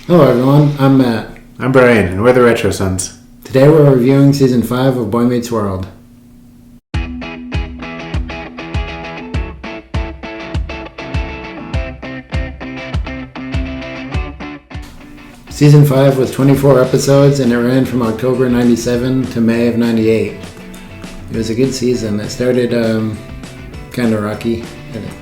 Hello everyone, I'm Matt. I'm Brian, and we're the Retro Sons. Today we're reviewing Season 5 of Boy Meets World. Season 5 was 24 episodes and it ran from October 97 to May of 98. It was a good season. It started kind of rocky.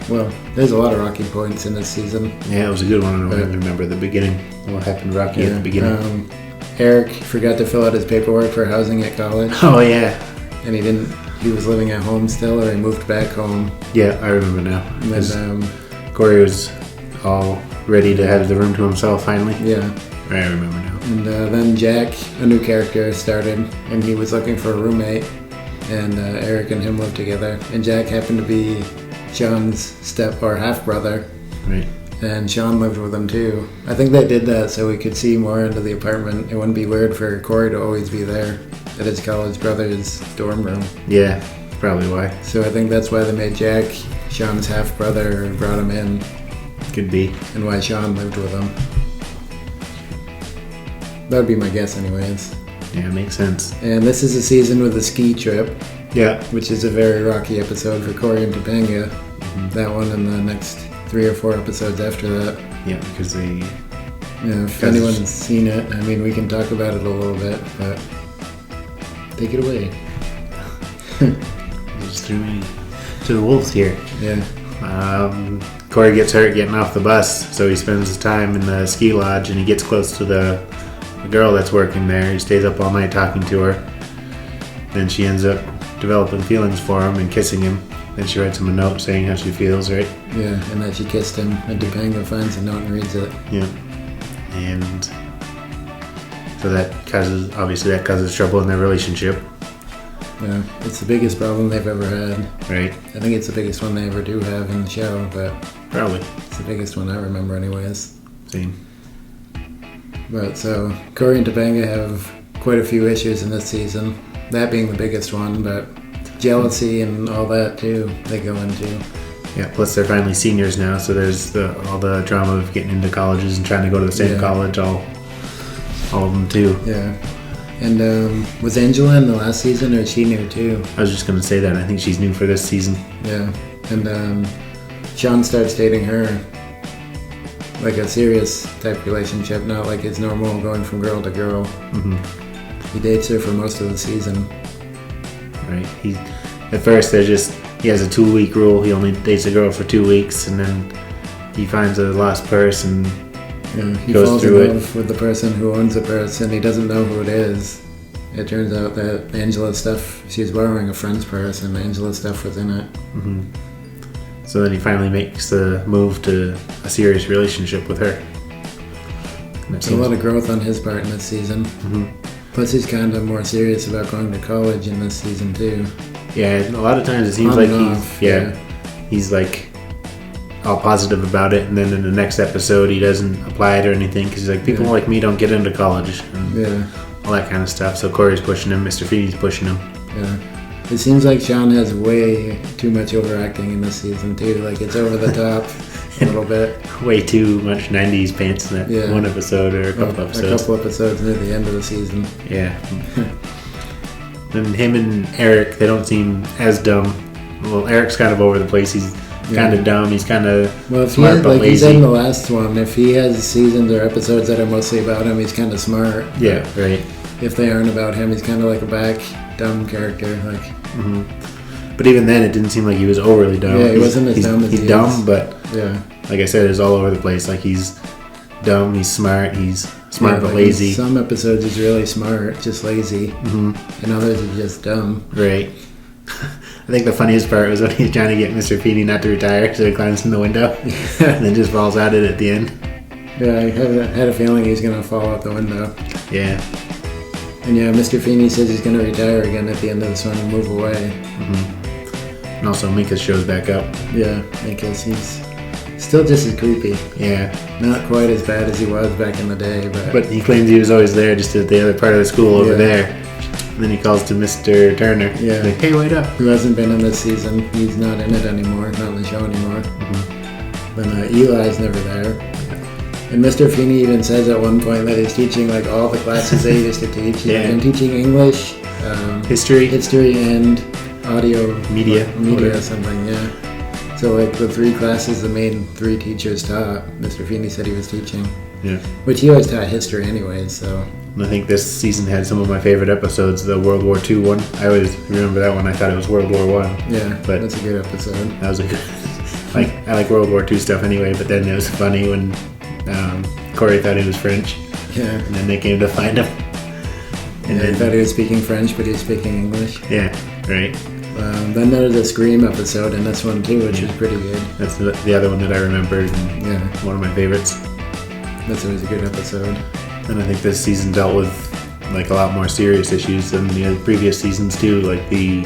Well, there's a lot of rocky points in this season. Yeah, it was a good one. I don't remember the beginning. What happened rocky at the beginning? Eric forgot to fill out his paperwork for housing at college. Oh, yeah. And he was living at home still, or he moved back home. Yeah, I remember now. And then, Corey was all ready to have the room to himself finally. Yeah. I remember now. And then Jack, a new character, started, and he was looking for a roommate. And Eric and him lived together. And Jack happened to be Sean's half brother. Right. And Sean lived with him too. I think they did that so we could see more into the apartment. It wouldn't be weird for Corey to always be there at his college brother's dorm room. Yeah, probably why. So I think that's why they made Jack Sean's half brother and brought him in. Could be. And why Sean lived with him. That would be my guess anyways. Yeah, makes sense. And this is a season with a ski trip. Yeah. Which is a very rocky episode for Corey and Topanga. Mm-hmm. That one and the next 3 or 4 episodes after that. Yeah, because they... Yeah, if anyone's seen it, I mean, we can talk about it a little bit, but take it away. Just threw me to the wolves here. Yeah. Corey gets hurt getting off the bus, so he spends his time in the ski lodge, and he gets close to the girl that's working there. He stays up all night talking to her. Then she ends up developing feelings for him and kissing him. Then she writes him a note saying how she feels, right? Yeah, and that she kissed him. And Topanga finds a note and reads it. Yeah. And so that causes trouble in their relationship. Yeah, it's the biggest problem they've ever had. Right. I think it's the biggest one they ever do have in the show, but... Probably. It's the biggest one I remember anyways. Same. But so, Corey and Topanga have quite a few issues in this season. That being the biggest one, but jealousy and all that too, they go into. Yeah, plus they're finally seniors now, so there's all the drama of getting into colleges and trying to go to the same college, all of them too. Yeah. And was Angela in the last season, or is she new too? I was just going to say that. I think she's new for this season. Yeah. And Sean starts dating her, like a serious type relationship, not like his normal going from girl to girl. Mm-hmm. He dates her for most of the season. Right. At first, he has a 2-week rule. He only dates a girl for 2 weeks, and then he finds a lost purse and he goes falls through in love with the person who owns the purse, and he doesn't know who it is. It turns out that Angela's stuff, she's borrowing a friend's purse, and Angela's stuff was in it. Mm-hmm. So then he finally makes the move to a serious relationship with her. There's a lot of growth on his part in this season. Mm-hmm. Plus, he's kind of more serious about going to college in this season too. Yeah, a lot of times it seems like he's like all positive about it, and then in the next episode he doesn't apply it or anything because he's like, people like me don't get into college and all that kind of stuff. So Corey's pushing him, Mr. Feeney's pushing him. Yeah, it seems like Sean has way too much overacting in this season too. Like it's over the top a little bit. Way too much 90s pants in that one episode or a couple episodes. A couple episodes near the end of the season. Yeah. And him and Eric, they don't seem as dumb. Well, Eric's kind of over the place. He's kind of dumb. He's kind of smart but lazy. He said in the last one, if he has seasons or episodes that are mostly about him, he's kind of smart. Yeah, right. If they aren't about him, he's kind of like a back dumb character. Like. Mm-hmm. But even then, it didn't seem like he was overly dumb. Yeah, he wasn't as dumb as he is. He's dumb, but like I said, it's all over the place. Like he's dumb, he's smart but lazy. In some episodes he's really smart, just lazy. Mm-hmm. And others he's just dumb. Right. I think the funniest part was when he's trying to get Mr. Feeney not to retire, so he climbs in the window and then just falls out it at the end. Yeah, I had a feeling he was going to fall out the window. Yeah. And Mr. Feeney says he's going to retire again at the end of this one and move away. Mm-hmm. And also Minkus shows back up. Yeah, because he's still just as creepy. Yeah. Not quite as bad as he was back in the day, but he claims he was always there, just at the other part of the school over there. And then he calls to Mr. Turner. Yeah. Like, hey, wait up. Who hasn't been in this season. He's not in it anymore, not in the show anymore. Mm-hmm. But Eli's never there. And Mr. Feeney even says at one point that he's teaching like all the classes they used to teach. He's been teaching English, history, and audio media or something. Yeah. So like the 3 classes the main 3 teachers taught, Mr. Feeney said he was teaching. Yeah. Which he always taught history anyways. So. I think this season had some of my favorite episodes. The World War II one. I always remember that one. I thought it was World War One. Yeah, but that's a good episode. That was a good. I like World War II stuff anyway. But then it was funny when Corey thought he was French. Yeah. And then they came to find him. And then thought he was speaking French, but he was speaking English. Yeah. Right. Then there was a Scream episode in this one too, which was pretty good. That's the other one that I remembered. And one of my favorites. That's always a good episode. And I think this season dealt with like a lot more serious issues than the previous seasons too, like the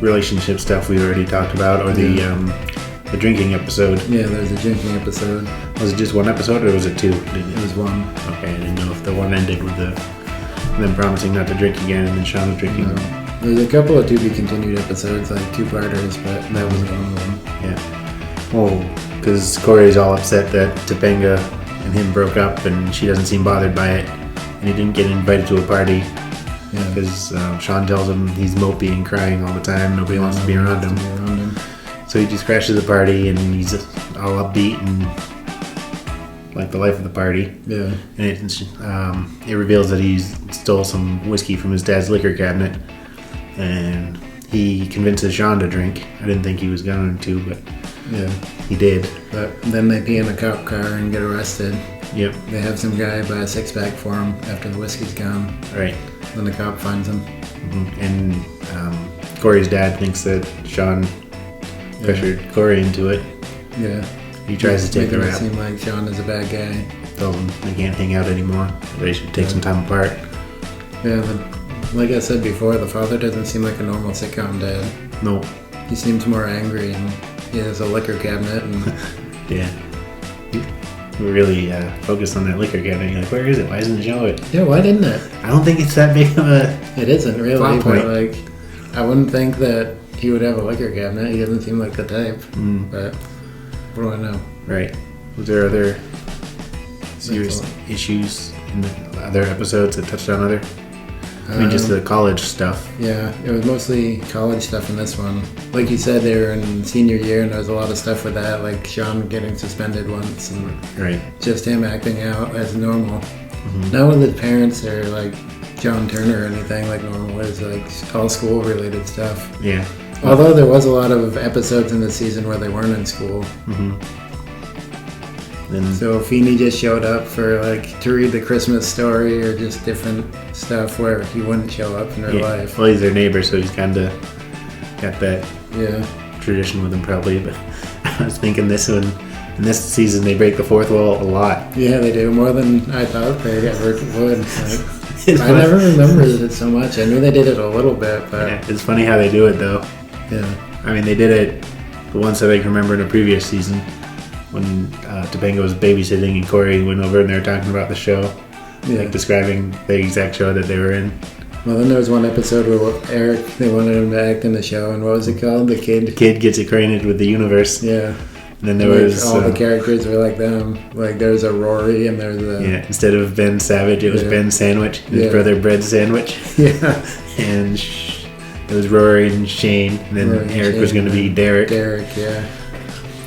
relationship stuff we already talked about, or the drinking episode. Yeah, there's a drinking episode. Was it just one episode, or was it 2? It was 1. Okay, I didn't know if the one ended with them promising not to drink again, and then Shauna drinking. There's a couple of to be continued episodes, like 2-parters, but that was one of them. Yeah. Well, because Corey's all upset that Topanga and him broke up, and she doesn't seem bothered by it, and he didn't get invited to a party because Sean tells him he's mopey and crying all the time. Nobody wants to be around him. So he just crashes the party, and he's all upbeat and like the life of the party. Yeah. And it reveals that he stole some whiskey from his dad's liquor cabinet, and he convinces Sean to drink. I didn't think he was going to, but he did. But then they pee in a cop car and get arrested. Yep. They have some guy buy a 6-pack for him after the whiskey's gone. Right. Then the cop finds him. Mm-hmm. And Corey's dad thinks that Sean pressured Corey into it. Yeah. He tries to take the rap. It seem like Sean is a bad guy. Tells him they can't hang out anymore. They should take some time apart. Yeah, but like I said before, the father doesn't seem like a normal sitcom dad. Nope. He seems more angry, and he has a liquor cabinet. And yeah. We really focused on that liquor cabinet. You're like, where is it? Why doesn't it show it? Yeah, why didn't it? I don't think it's that big of a... It isn't really, plot point. But like, I wouldn't think that he would have a liquor cabinet. He doesn't seem like the type. But what do I know? Right. Was there other serious issues in the other episodes that touched on other? I mean, just the college stuff. Yeah, it was mostly college stuff in this one. Like you said, they were in senior year, and there was a lot of stuff with that, like Sean getting suspended once, and just him acting out as normal. Not with his parents or like John Turner or anything like normal. It was like all school-related stuff. Yeah. Although there was a lot of episodes in the season where they weren't in school. So Feeney just showed up for like to read the Christmas story or just different stuff where he wouldn't show up in real life. Well, he's their neighbor, so he's kind of got that tradition with him probably. But I was thinking this one, in this season, they break the fourth wall a lot. Yeah, they do more than I thought they ever would. Like, I never remembered it so much. I knew they did it a little bit, but it's funny how they do it though. Yeah, I mean they did it the once that I can remember in a previous season when Topanga was babysitting and Corey went over and they were talking about the show, like describing the exact show that they were in. Well, then there was one episode where Eric, they wanted him to act in the show, and what was it called? The kid gets acquainted with the universe. Yeah. And then there was all the characters were like them. Like there was a Rory and there's a instead of Ben Savage, it was Ben Sandwich, his brother Bread Sandwich. Yeah. And it was Rory and Shane, and then Eric was going to be Derek. Yeah.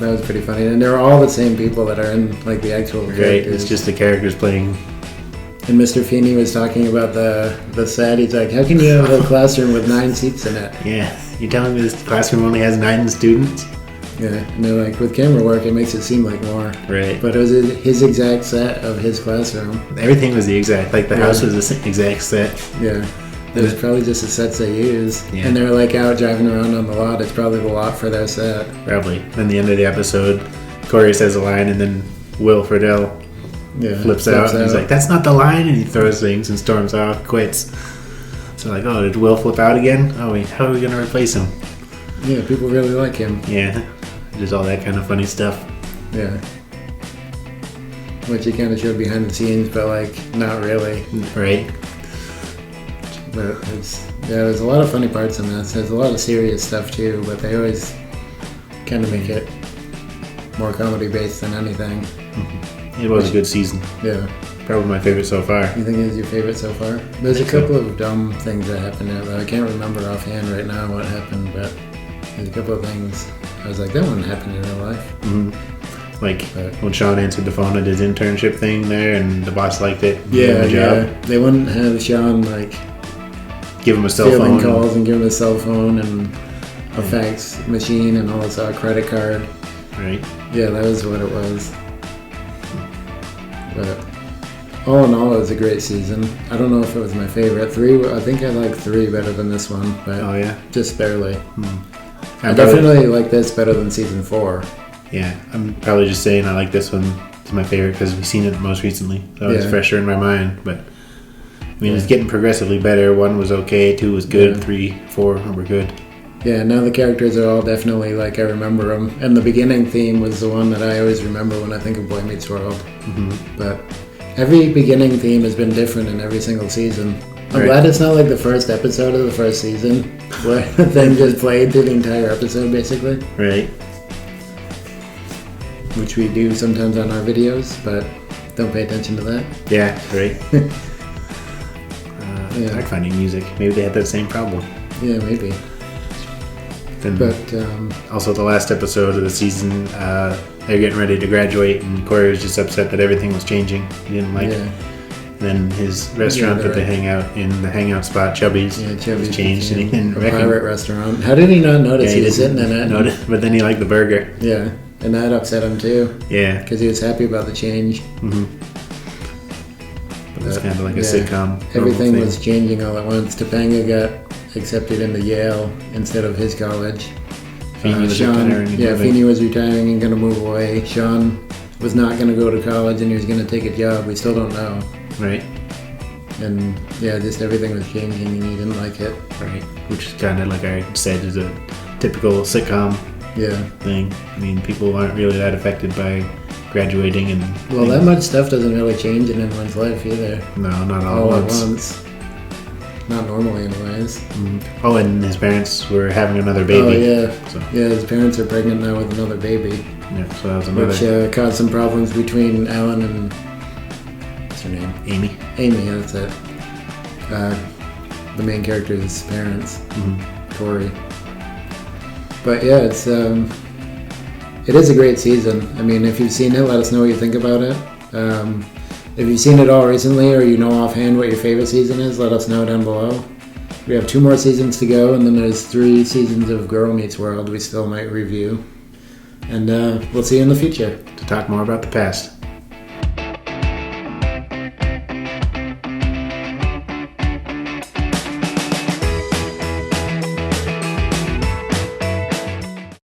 That was pretty funny, and they're all the same people that are in like the actual characters. Right. It's just the characters playing. And Mr. Feeney was talking about the set. He's like, "How can you have a classroom with 9 seats in it?" Yeah. You're telling me this classroom only has 9 students? Yeah, and they're like, with camera work, it makes it seem like more. Right. But it was his exact set of his classroom. Everything was the exact, like the house was the exact set. Yeah. It was probably just the sets they used. Yeah. And they're like out driving around on the lot. It's probably the lot for their set. Probably. Then the end of the episode, Corey says a line and then Will Friedle flips out. And he's like, that's not the line. And he throws things and storms off, quits. So like, oh, did Will flip out again? Oh, wait, how are we going to replace him? Yeah, people really like him. Yeah. Just all that kind of funny stuff. Yeah. Which he kind of showed behind the scenes, but like, not really. Right. But there's a lot of funny parts in this. There's a lot of serious stuff too, but they always kind of make it more comedy based than anything. It was a good season. Yeah. Probably my favorite so far. You think it's your favorite so far? There's a couple of dumb things that happened there, though. I can't remember offhand right now what happened, but there's a couple of things. I was like, that wouldn't happen in real life. Mm-hmm. Like when Sean answered the phone at his internship thing there, and the boss liked it. Yeah, yeah. They wouldn't have Sean like give him a cell phone, calls and give him a cell phone and a fax machine and also a credit card. Right. Yeah, that was what it was. But all in all, it was a great season. I don't know if it was my favorite. I think I like 3 better than this one, but oh yeah, just barely. I definitely like this better than season 4. Yeah, I'm probably just saying I like this one. It's my favorite because we've seen it most recently, so it's fresher in my mind. But I mean, it's getting progressively better. 1 was okay, 2 was good, 3, 4 were good. Yeah, now the characters are all definitely like I remember them. And the beginning theme was the one that I always remember when I think of Boy Meets World. Mm-hmm. But every beginning theme has been different in every single season. I'm glad it's not like the first episode of the first season where the thing just played through the entire episode, basically. Right. Which we do sometimes on our videos, but don't pay attention to that. Yeah, right. Hard finding music. Maybe they had that same problem. Yeah, maybe. But also the last episode of the season, they're getting ready to graduate, and Corey was just upset that everything was changing. He didn't like it. Then his restaurant that they hang out in, the hangout spot, Chubby's, was changed, and he didn't a pirate restaurant. How did he not notice he was sitting in it? But then he liked the burger. Yeah, and that upset him too. Yeah, because he was happy about the change. Mm-hmm. But it's kind of like a sitcom. Everything was changing all at once. Topanga got accepted into Yale instead of his college. Feeney was retiring. Feeney was retiring and going to move away. Sean was not going to go to college and he was going to take a job. We still don't know. Right. And just everything was changing and he didn't like it. Right. Which is kind of like I said is a typical sitcom thing. I mean, people aren't really that affected by graduating and that much stuff doesn't really change in anyone's life either. No, not all at once. Not normally, anyways. Mm-hmm. Oh, and his parents were having another baby. Oh, yeah. So. Yeah, his parents are pregnant now with another baby. Yeah, so that was another... Which caused some problems between Alan and... What's her name? Amy. Amy, that's it. The main character's parents. Tori. But yeah, it is a great season. I mean, if you've seen it, let us know what you think about it. If you've seen it all recently or you know offhand what your favorite season is, let us know down below. We have 2 more seasons to go, and then there's 3 seasons of Girl Meets World we still might review. And we'll see you in the future. To talk more about the past.